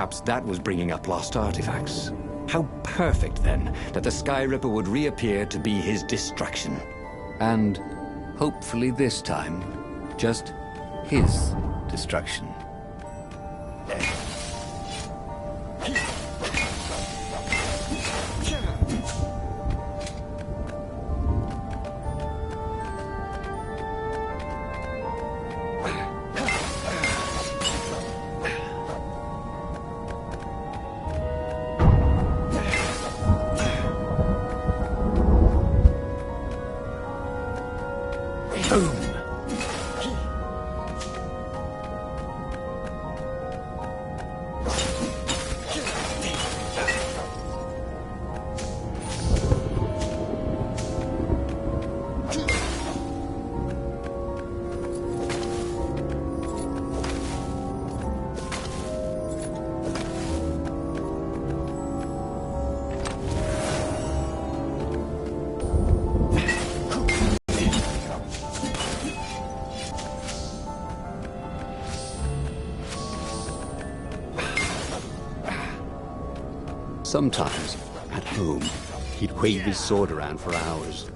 Perhaps that was bringing up lost artifacts. How perfect, then, that the Sky Ripper would reappear to be his distraction. And, hopefully this time, just his destruction. Sometimes, at home, he'd wave his sword around for hours.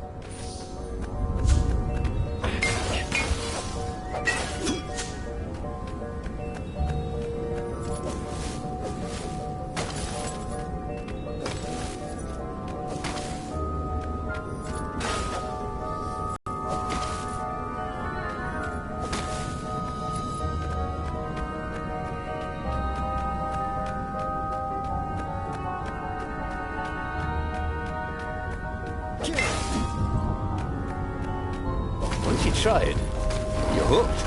Once you try it, you're hooked.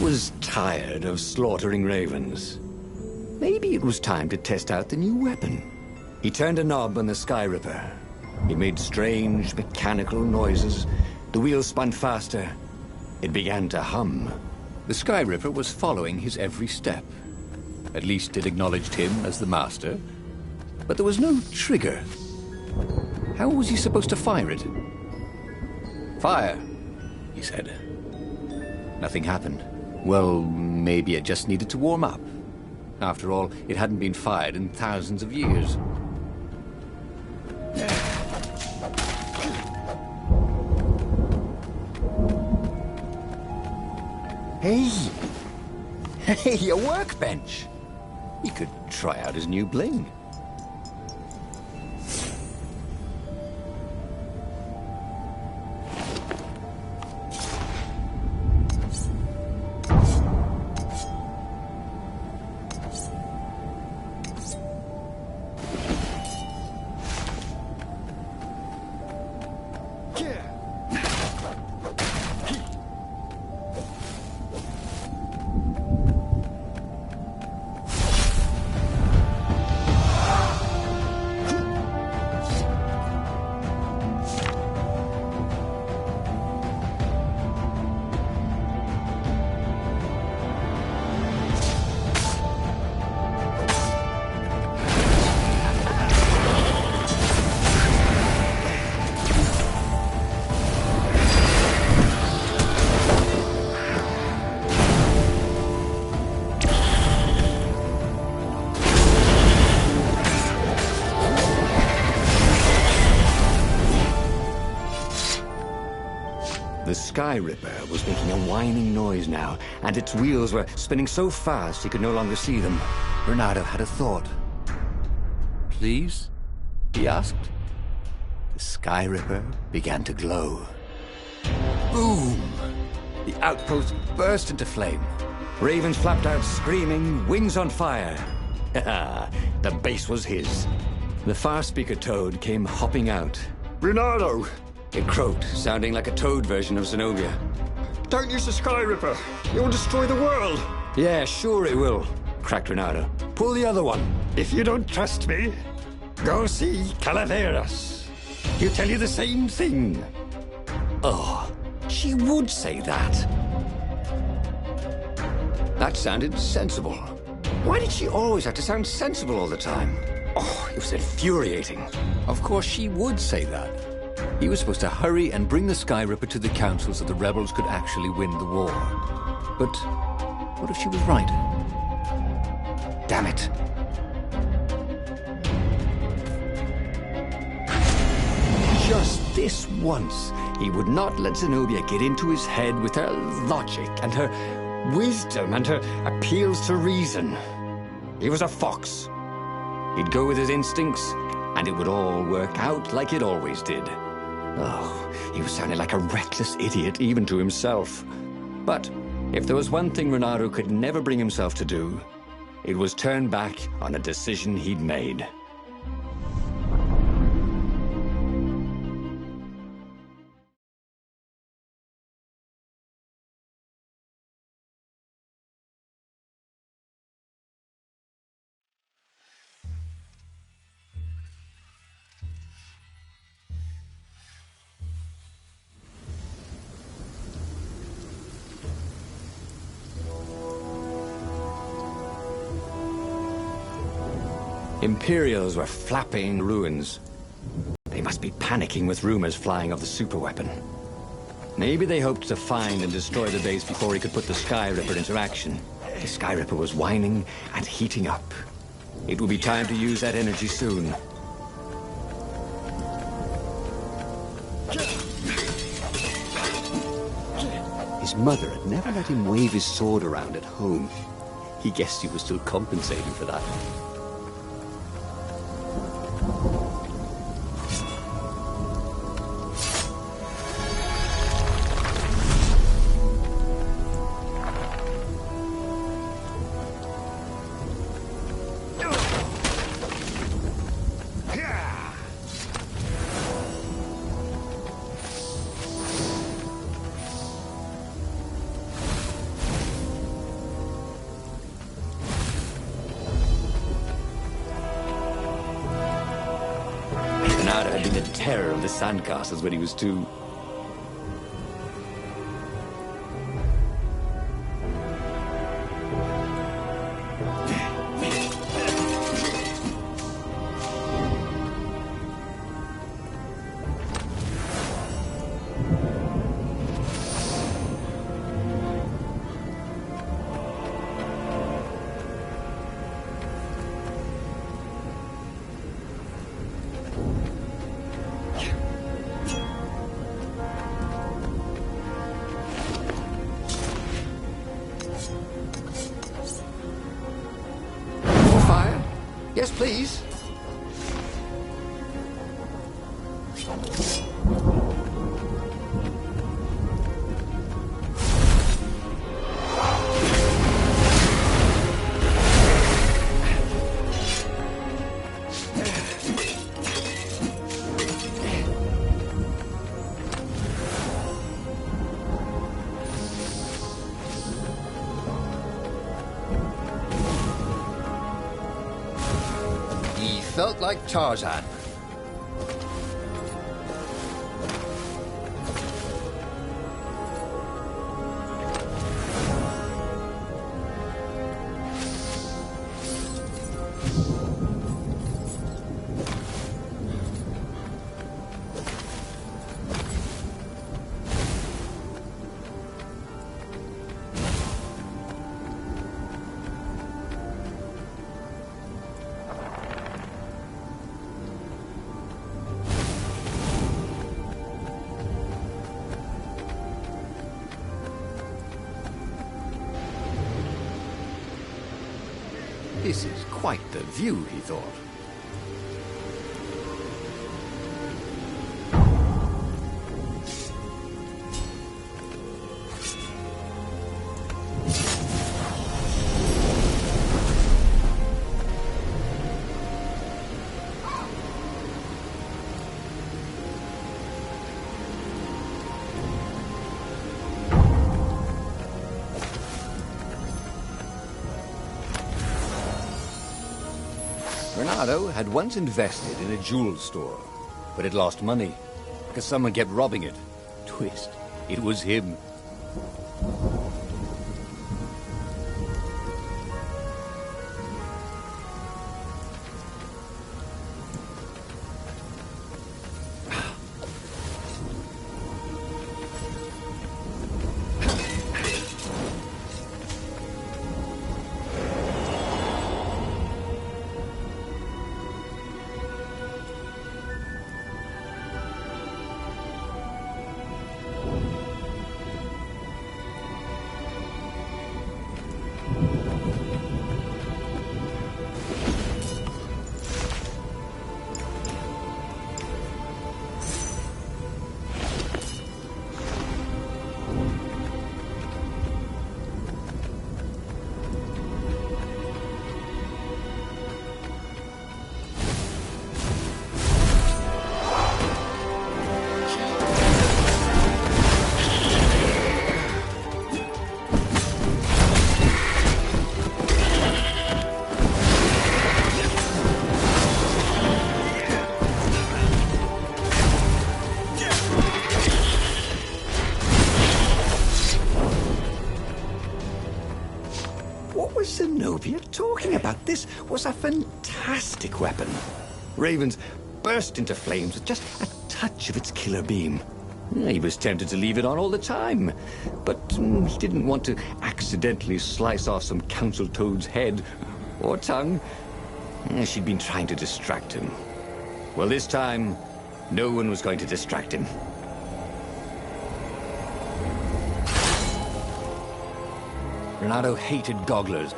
Was tired of slaughtering ravens. Maybe it was time to test out the new weapon. He turned a knob on the Sky Ripper. It made strange mechanical noises. The wheels spun faster. It began to hum. The Sky Ripper was following his every step. At least it acknowledged him as the master. But there was no trigger. How was he supposed to fire it? Fire, he said. Nothing happened. Well, maybe it just needed to warm up. After all, it hadn't been fired in thousands of years. Hey! Hey, a workbench! You could try out his new bling. The Sky Ripper was making a whining noise now, and its wheels were spinning so fast he could no longer see them. Bernardo had a thought. "Please?" he asked. The Sky Ripper began to glow. Boom! The outpost burst into flame. Ravens flapped out screaming, wings on fire. The base was his. The far speaker toad came hopping out. "Bernardo!" It croaked, sounding like a toad version of Zenobia. "Don't use the Sky Ripper. It will destroy the world." "Yeah, sure it will," cracked Bernardo. "Pull the other one." "If you don't trust me, go see Calaveras. He'll tell you the same thing." Oh, she would say that. That sounded sensible. Why did she always have to sound sensible all the time? Oh, it was infuriating. Of course she would say that. He was supposed to hurry and bring the Sky Ripper to the council so the rebels could actually win the war. But what if she was right? Damn it. Just this once, he would not let Zenobia get into his head with her logic and her wisdom and her appeals to reason. He was a fox. He'd go with his instincts, and it would all work out like it always did. Oh, he was sounding like a reckless idiot, even to himself. But if there was one thing Bernardo could never bring himself to do, it was turn back on a decision he'd made. Imperials were flapping in ruins. They must be panicking with rumors flying of the superweapon. Maybe they hoped to find and destroy the base before he could put the Sky Ripper into action. The Sky Ripper was whining and heating up. It would be time to use that energy soon. His mother had never let him wave his sword around at home. He guessed he was still compensating for that. Bernardo had been the terror of the sandcastles when he was 2. Yes, please. Felt like Tarzan. This is quite the view, he thought. Bernardo had once invested in a jewel store, but it lost money because someone kept robbing it. Twist, it was him. Talking about this was a fantastic weapon. Ravens burst into flames with just a touch of its killer beam. He was tempted to leave it on all the time, but he didn't want to accidentally slice off some council toad's head or tongue. She'd been trying to distract him. Well, this time, no one was going to distract him. Bernardo hated gogglers.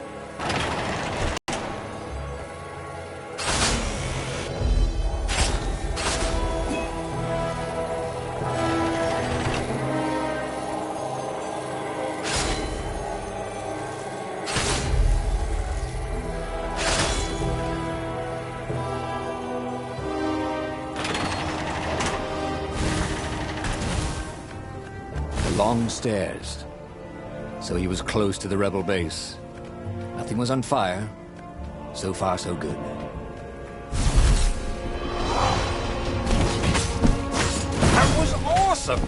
Long stairs. So he was close to the rebel base. Nothing was on fire. So far, so good. That was awesome!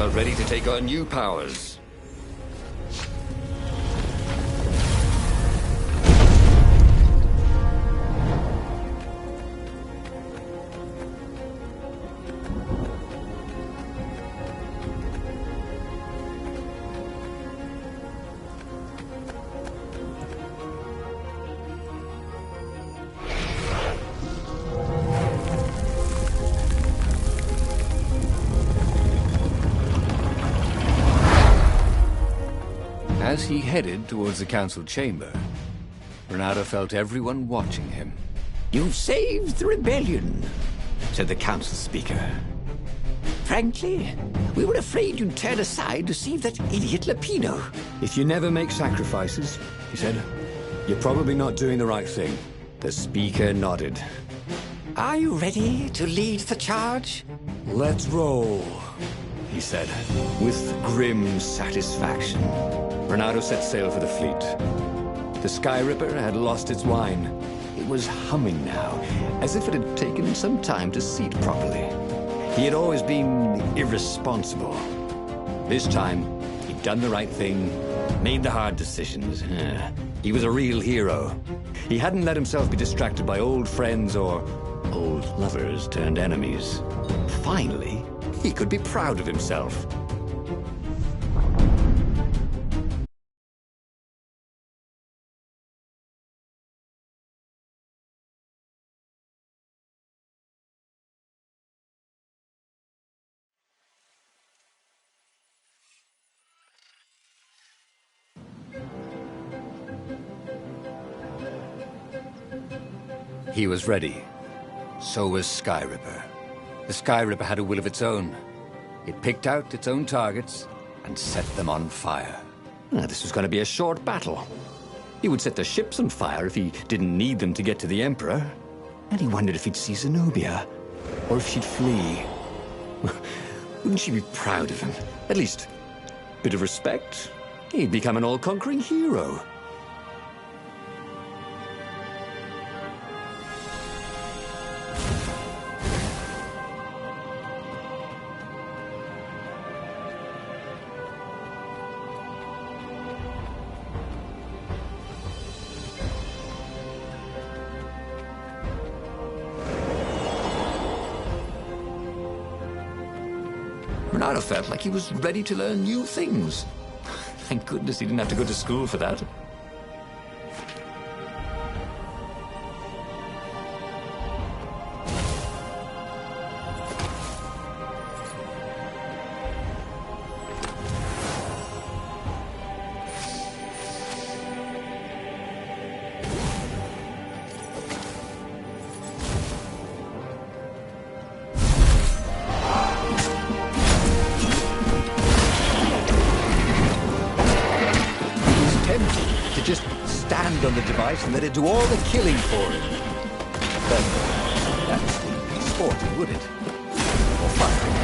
Felt ready to take on new powers. As he headed towards the council chamber, Bernardo felt everyone watching him. "You've saved the rebellion," said the council speaker. "Frankly, we were afraid you'd turn aside to save that idiot Lapino." "If you never make sacrifices," he said, You're probably not doing the right thing. The speaker nodded. Are you ready to lead the charge? Let's roll, he said, with grim satisfaction. Bernardo set sail for the fleet. The Sky Ripper had lost its wine. It was humming now, as if it had taken some time to seat properly. He had always been irresponsible. This time, he'd done the right thing, made the hard decisions. He was a real hero. He hadn't let himself be distracted by old friends or old lovers turned enemies. Finally, he could be proud of himself. He was ready. So was Sky Ripper. The Sky Ripper had a will of its own. It picked out its own targets and set them on fire. This was going to be a short battle. He would set the ships on fire if he didn't need them to get to the Emperor. And he wondered if he'd see Zenobia, or if she'd flee. Wouldn't she be proud of him? At least, a bit of respect. He'd become an all-conquering hero. Bernardo felt like he was ready to learn new things. Thank goodness he didn't have to go to school for that. To just stand on the device and let it do all the killing for him. But that wouldn't be sporting, would it? Or fun?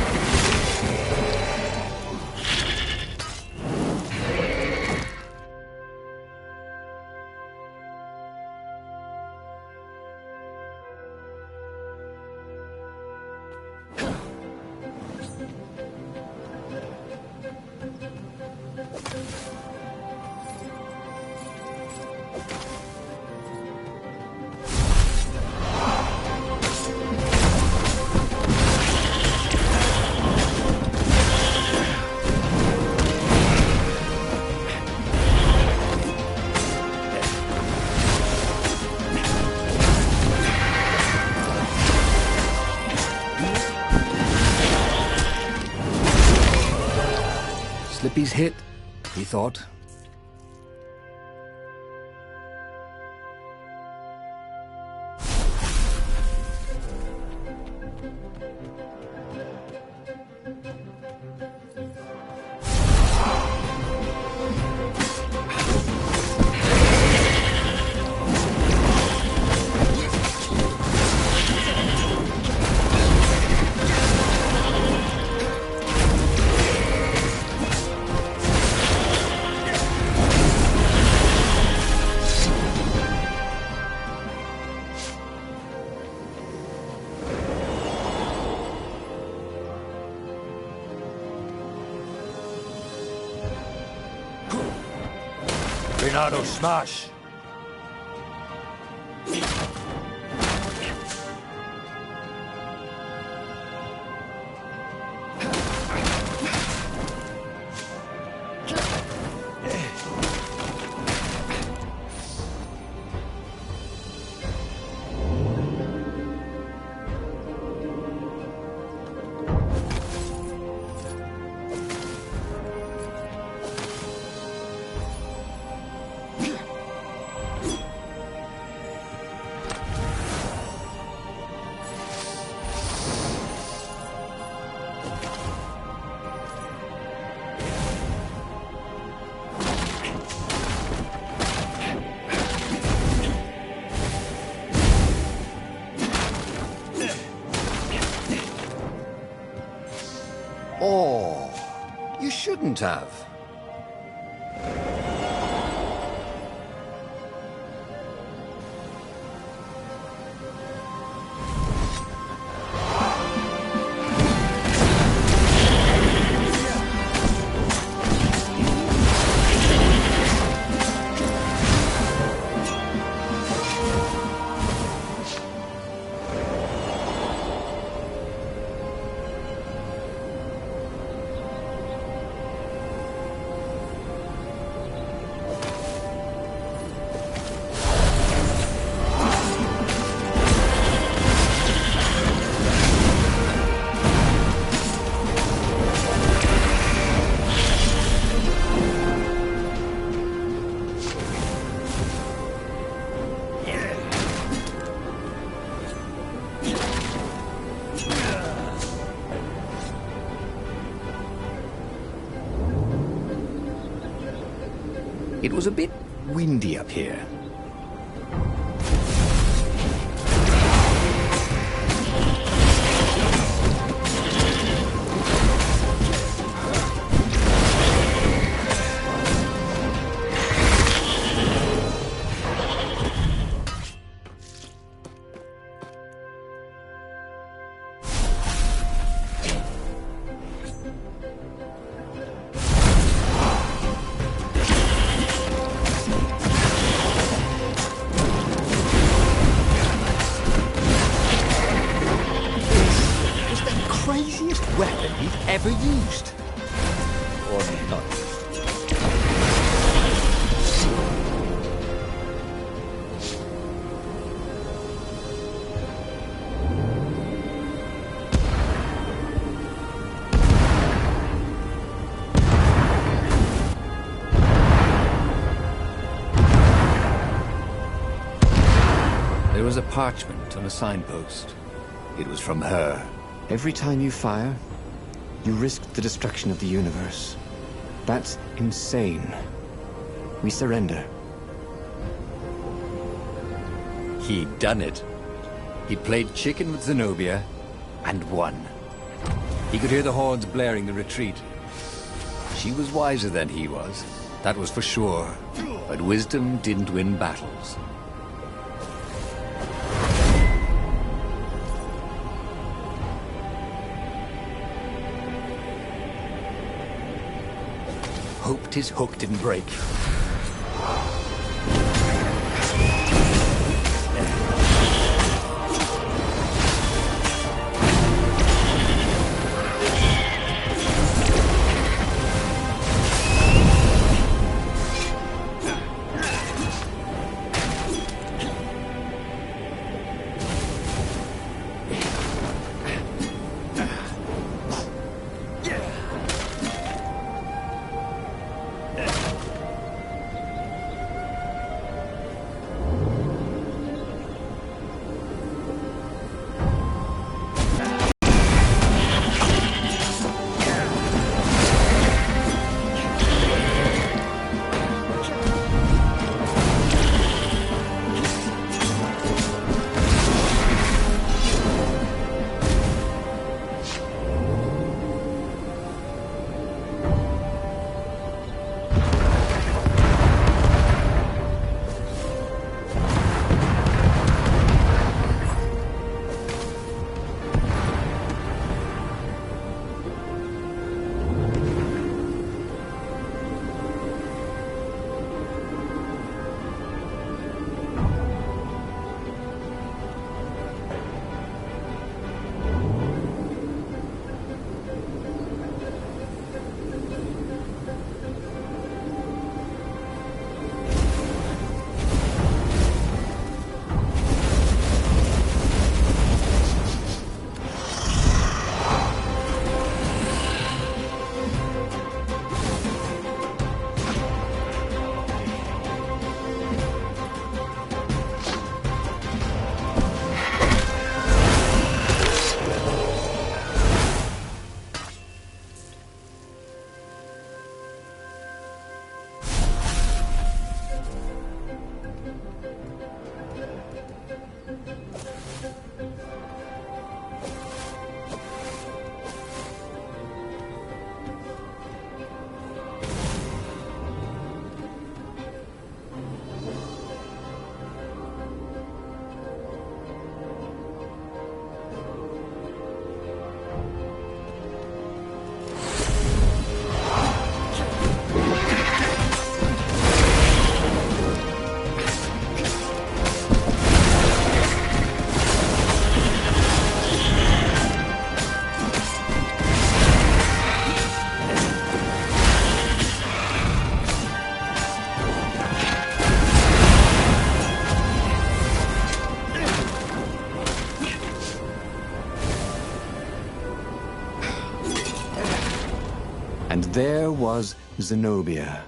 Slippy's hit, he thought. Bernardo, smash! Oh, you shouldn't have. It was a bit windy up here. Craziest weapon he'd ever used. Or not. There was a parchment on a signpost. It was from her. Every time you fire, you risk the destruction of the universe. That's insane. We surrender. He'd done it. He played chicken with Zenobia and won. He could hear the horns blaring the retreat. She was wiser than he was, that was for sure. But wisdom didn't win battles. Hoped his hook didn't break. And there was Zenobia,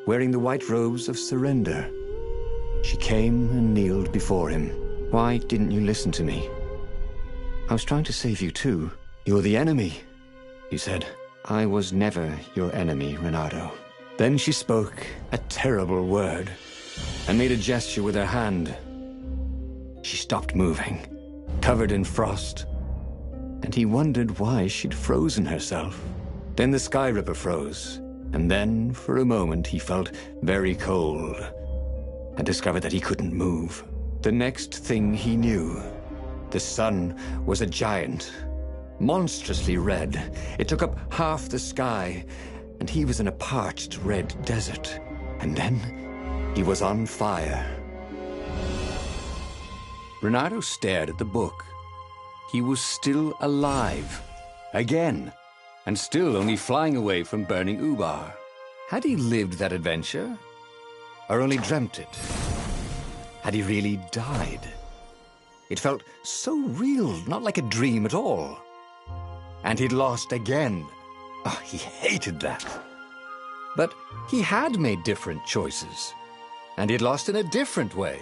wearing the white robes of surrender. She came and kneeled before him. Why didn't you listen to me? I was trying to save you too. You're the enemy, he said. I was never your enemy, Renato. Then she spoke a terrible word and made a gesture with her hand. She stopped moving, covered in frost, and he wondered why she'd frozen herself. Then the Sky Ripper froze, and then, for a moment, he felt very cold and discovered that he couldn't move. The next thing he knew, the sun was a giant, monstrously red. It took up half the sky, and he was in a parched red desert. And then he was on fire. Renato stared at the book. He was still alive. Again. And still only flying away from burning Ubar. Had he lived that adventure? Or only dreamt it? Had he really died? It felt so real, not like a dream at all. And he'd lost again. Oh, he hated that. But he had made different choices. And he'd lost in a different way.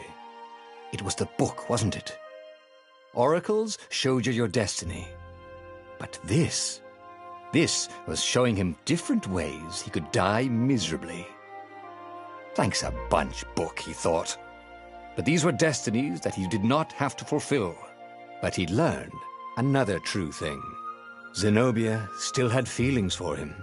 It was the book, wasn't it? Oracles showed you your destiny. But this was showing him different ways he could die miserably. Thanks a bunch, book, he thought. But these were destinies that he did not have to fulfill. But he'd learned another true thing. Zenobia still had feelings for him.